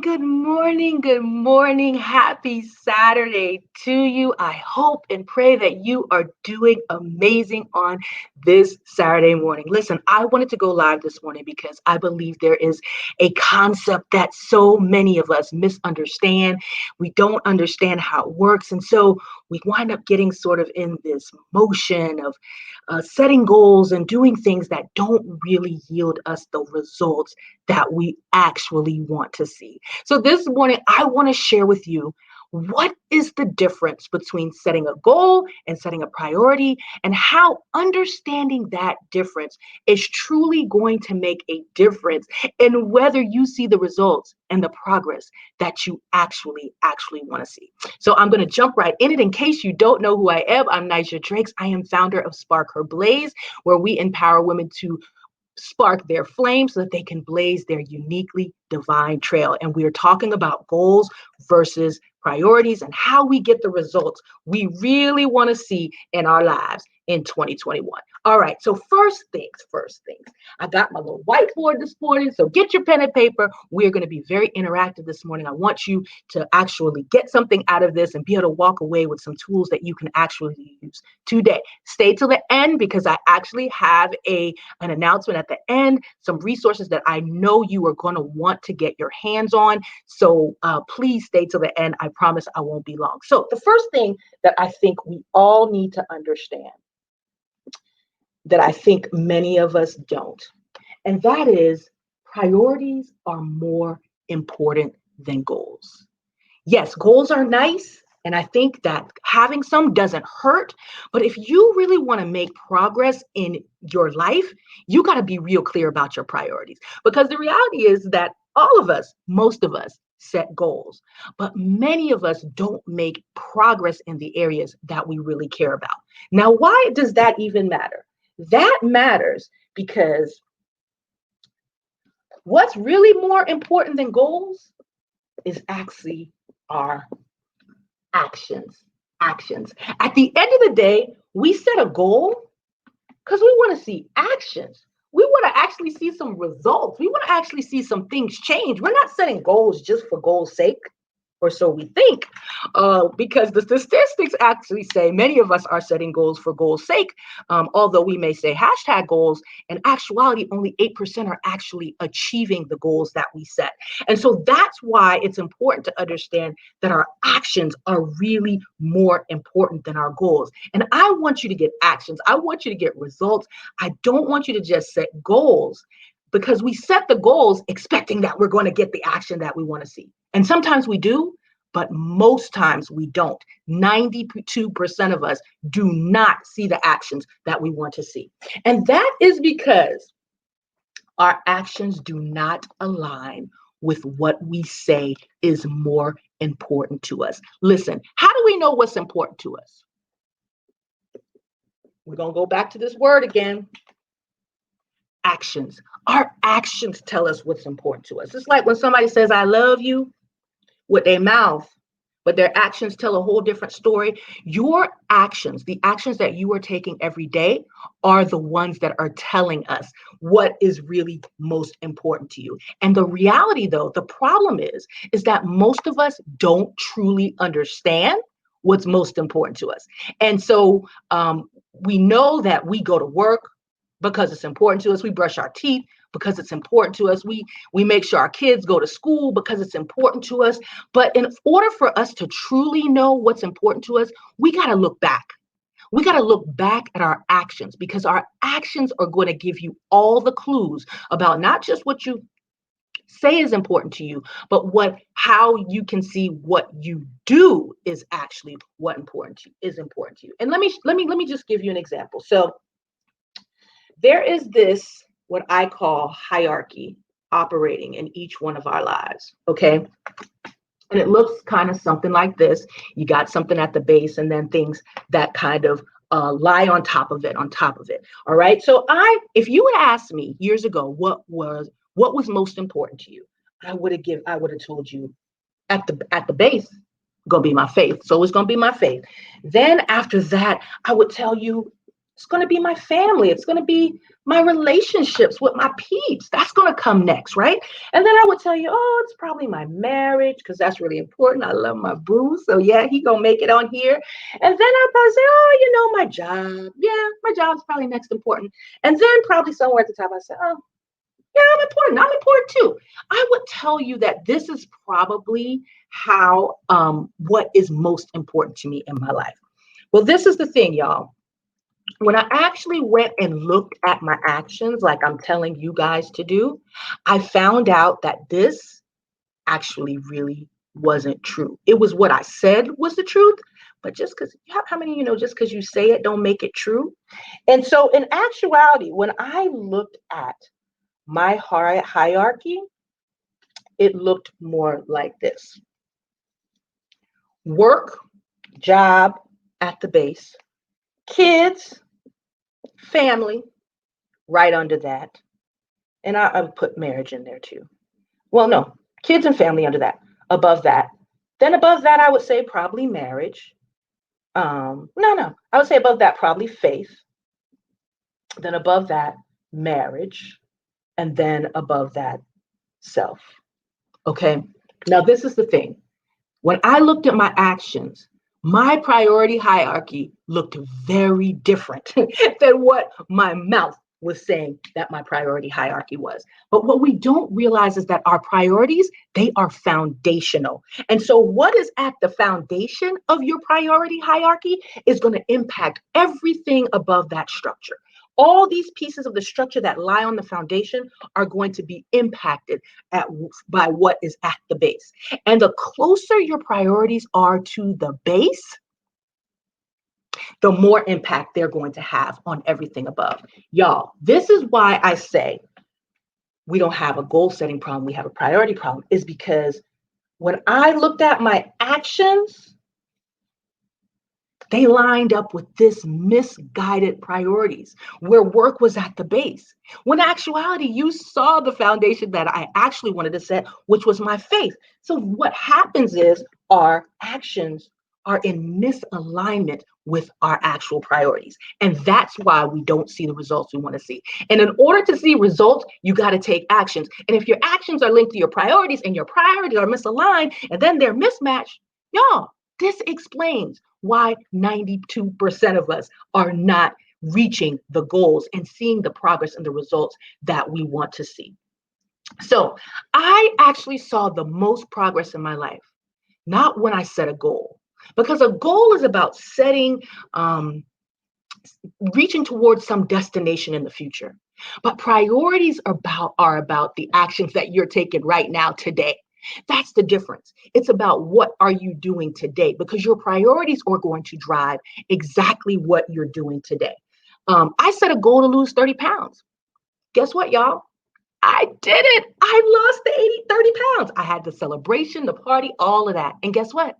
good morning, good morning. Happy Saturday to you. I hope and pray that you are doing amazing on this Saturday morning. Listen, I wanted to go live this morning because I believe there is a concept that so many of us misunderstand. We don't understand how it works. And so we wind up getting sort of in this motion of setting goals and doing things that don't really yield us the results that we actually want to see. So this morning, I want to share with you what is the difference between setting a goal and setting a priority, and how understanding that difference is truly going to make a difference in whether you see the results and the progress that you actually want to see. So I'm going to jump right in it. In case you don't know who I am, I'm Nyjah Drakes. I am founder of Spark Her Blaze, where we empower women to spark their flame so that they can blaze their uniquely divine trail. And we are talking about goals versus priorities and how we get the results we really want to see in our lives in 2021. All right, so first things. I got my little whiteboard this morning, so get your pen and paper. We're going to be very interactive this morning. I want you to actually get something out of this and be able to walk away with some tools that you can actually use today. Stay till the end because I actually have an announcement at the end, some resources that I know you are going to want to get your hands on. So please stay till the end. I promise I won't be long. So the first thing that I think we all need to understand, that I think many of us don't, and that is priorities are more important than goals. Yes, goals are nice. And I think that having some doesn't hurt. But if you really want to make progress in your life, you got to be real clear about your priorities. Because the reality is that all of us, most of us, set goals. But many of us don't make progress in the areas that we really care about. Now, why does that even matter? That matters because what's really more important than goals is actually our actions. Actions. At the end of the day, we set a goal because we want to see actions. We want to actually see some results. We want to actually see some things change. We're not setting goals just for goals' sake, or so we think, because the statistics actually say many of us are setting goals for goals' sake, although we may say hashtag goals. In actuality, only 8% are actually achieving the goals that we set. And so that's why it's important to understand that our actions are really more important than our goals. And I want you to get actions. I want you to get results. I don't want you to just set goals, because we set the goals expecting that we're going to get the action that we want to see. And sometimes we do, but most times we don't. 92% of us do not see the actions that we want to see. And that is because our actions do not align with what we say is more important to us. Listen, how do we know what's important to us? We're going to go back to this word again. Actions. Our actions tell us what's important to us. It's like when somebody says, I love you with their mouth, but their actions tell a whole different story. Your actions, the actions that you are taking every day, are the ones that are telling us what is really most important to you. And the reality, though, the problem is that most of us don't truly understand what's most important to us. And so we know that we go to work because it's important to us. We brush our teeth because it's important to us. We make sure our kids go to school because it's important to us. But in order for us to truly know what's important to us, we got to look back. We got to look back at our actions, because our actions are going to give you all the clues about not just what you say is important to you, but how you can see what you do is actually what is important to you. And let me just give you an example. So there is this, what I call hierarchy, operating in each one of our lives, okay? And it looks kind of something like this. You got something at the base and then things that kind of lie on top of it, all right? So if you would ask me years ago, what was most important to you? I would have told you at the base, gonna be my faith. So it's gonna be my faith. Then after that, I would tell you, it's going to be my family. It's going to be My relationships with my peeps, that's going to come next, right? And then I would tell you, oh, it's probably my marriage because that's really important. I love my boo. So yeah, he going to make it on here. And then I'll probably say, oh, my job. Yeah, my job's probably next important. And then probably somewhere at the top, I say, oh, yeah, I'm important. I'm important too. I would tell you that this is probably how what is most important to me in my life. Well, this is the thing, y'all. When I actually went and looked at my actions, like I'm telling you guys to do, I found out that this actually really wasn't true. It was what I said was the truth, but just because, how many just because you say it don't make it true? And so in actuality, when I looked at my hierarchy, it looked more like this: work, job at the base, kids, family right under that. And I would put marriage in there too. Well, no, kids and family under that, above that. Then above that, I would say probably marriage. No, I would say above that, probably faith. Then above that, marriage. And then above that, self. Okay. Now, this is the thing. When I looked at my actions, my priority hierarchy looked very different than what my mouth was saying that my priority hierarchy was. But what we don't realize is that our priorities, they are foundational. And so what is at the foundation of your priority hierarchy is going to impact everything above that structure. All these pieces of the structure that lie on the foundation are going to be impacted by what is at the base. And the closer your priorities are to the base, the more impact they're going to have on everything above. Y'all, this is why I say we don't have a goal setting problem, we have a priority problem, is because when I looked at my actions, they lined up with this misguided priorities where work was at the base. When in actuality, you saw the foundation that I actually wanted to set, which was my faith. So what happens is our actions are in misalignment with our actual priorities. And that's why we don't see the results we want to see. And in order to see results, you got to take actions. And if your actions are linked to your priorities and your priorities are misaligned and then they're mismatched, y'all, this explains why 92% of us are not reaching the goals and seeing the progress and the results that we want to see. So I actually saw the most progress in my life, not when I set a goal, because a goal is about setting, reaching towards some destination in the future. But priorities are about the actions that you're taking right now today. That's the difference. It's about what are you doing today, because your priorities are going to drive exactly what you're doing today. I set a goal to lose 30 pounds. Guess what, y'all? I did it. I lost the 30 pounds. I had the celebration, the party, all of that. And guess what?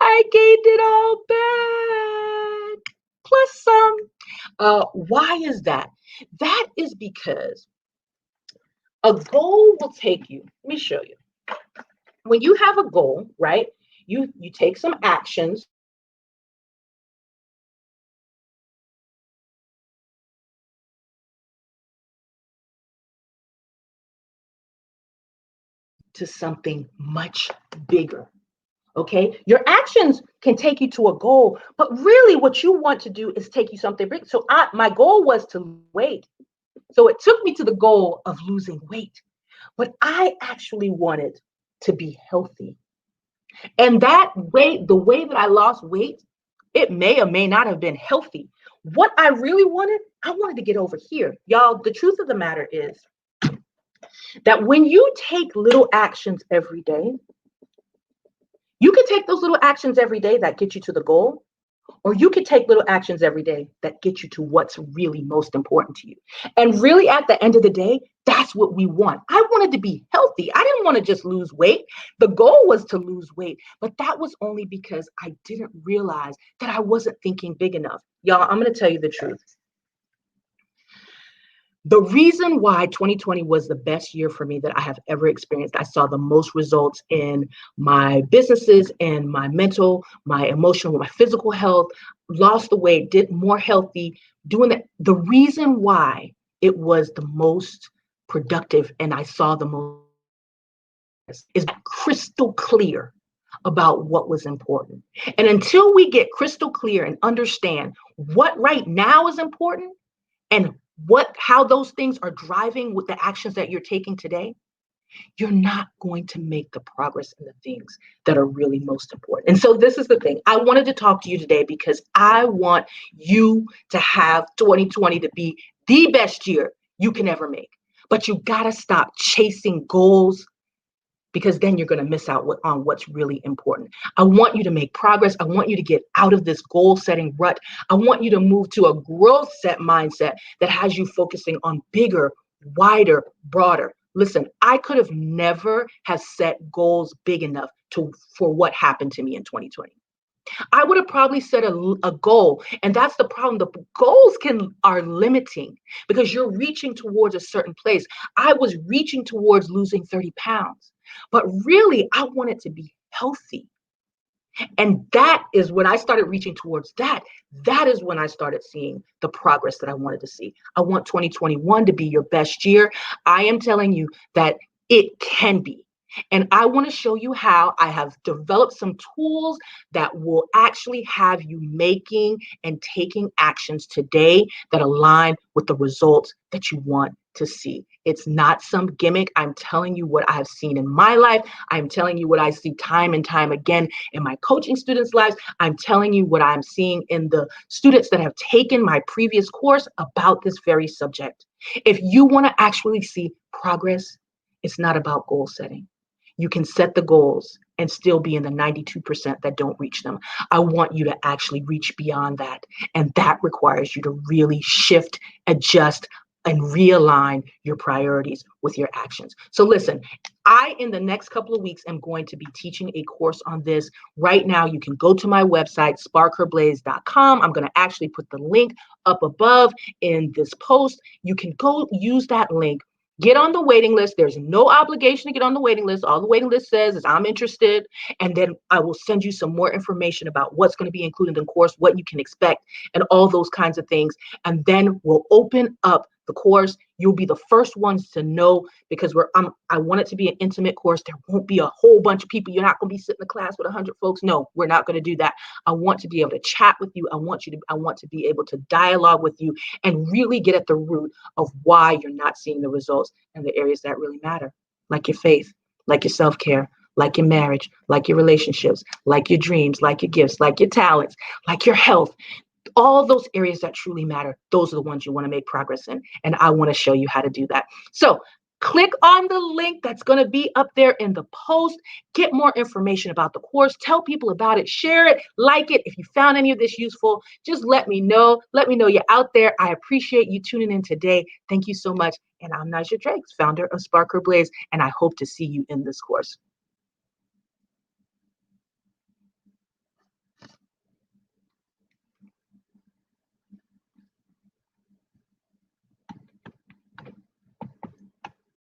I gained it all back, plus some. Why is that? That is because a goal will take you. Let me show you. When you have a goal, right? You take some actions to something much bigger. Okay, your actions can take you to a goal, but really what you want to do is take you something big. So my goal was to lose weight. So it took me to the goal of losing weight, but I actually wanted to be healthy. And that way, the way that I lost weight, it may or may not have been healthy. What I really wanted, I wanted to get over here. Y'all, the truth of the matter is that when you take little actions every day, you can take those little actions every day that get you to the goal, or you can take little actions every day that get you to what's really most important to you. And really, at the end of the day, that's what we want. I wanted to be healthy. I didn't want to just lose weight. The goal was to lose weight, but that was only because I didn't realize that I wasn't thinking big enough. Y'all, I'm going to tell you the truth. The reason why 2020 was the best year for me that I have ever experienced, I saw the most results in my businesses and my mental, my emotional, my physical health, lost the weight, did more healthy, doing that. The reason why it was the most productive and I saw the most is crystal clear about what was important. And until we get crystal clear and understand what right now is important and how those things are driving with the actions that you're taking today, you're not going to make the progress in the things that are really most important. And so this is the thing. I wanted to talk to you today because I want you to have 2020 to be the best year you can ever make. But you got to stop chasing goals because then you're going to miss out on what's really important. I want you to make progress. I want you to get out of this goal setting rut. I want you to move to a growth set mindset that has you focusing on bigger, wider, broader. Listen, I could have never have set goals big enough for what happened to me in 2020. I would have probably set a goal. And that's the problem. The goals are limiting because you're reaching towards a certain place. I was reaching towards losing 30 pounds, but really I wanted to be healthy. And that is when I started reaching towards that. That is when I started seeing the progress that I wanted to see. I want 2021 to be your best year. I am telling you that it can be. And I want to show you how I have developed some tools that will actually have you making and taking actions today that align with the results that you want to see. It's not some gimmick. I'm telling you what I've seen in my life. I'm telling you what I see time and time again in my coaching students' lives. I'm telling you what I'm seeing in the students that have taken my previous course about this very subject. If you want to actually see progress, it's not about goal setting. You can set the goals and still be in the 92% that don't reach them. I want you to actually reach beyond that. And that requires you to really shift, adjust, and realign your priorities with your actions. So listen, in the next couple of weeks, am going to be teaching a course on this. Right now, you can go to my website, sparkherblaze.com. I'm going to actually put the link up above in this post. You can go use that link. Get on the waiting list. There's no obligation to get on the waiting list. All the waiting list says is I'm interested. And then I will send you some more information about what's going to be included in the course, what you can expect, and all those kinds of things. And then we'll open up the course. You'll be the first ones to know because I want it to be an intimate course. There won't be a whole bunch of people. You're not going to be sitting in a class with 100 folks. No, we're not going to do that. I want to be able to chat with you. I want to be able to dialogue with you and really get at the root of why you're not seeing the results in the areas that really matter, like your faith, like your self-care, like your marriage, like your relationships, like your dreams, like your gifts, like your talents, like your health. All those areas that truly matter, those are the ones you want to make progress in. And I want to show you how to do that. So click on the link that's going to be up there in the post. Get more information about the course. Tell people about it. Share it. Like it. If you found any of this useful, just let me know. Let me know you're out there. I appreciate you tuning in today. Thank you so much. And I'm Nyjah Drakes, founder of Spark Her Blaze, and I hope to see you in this course.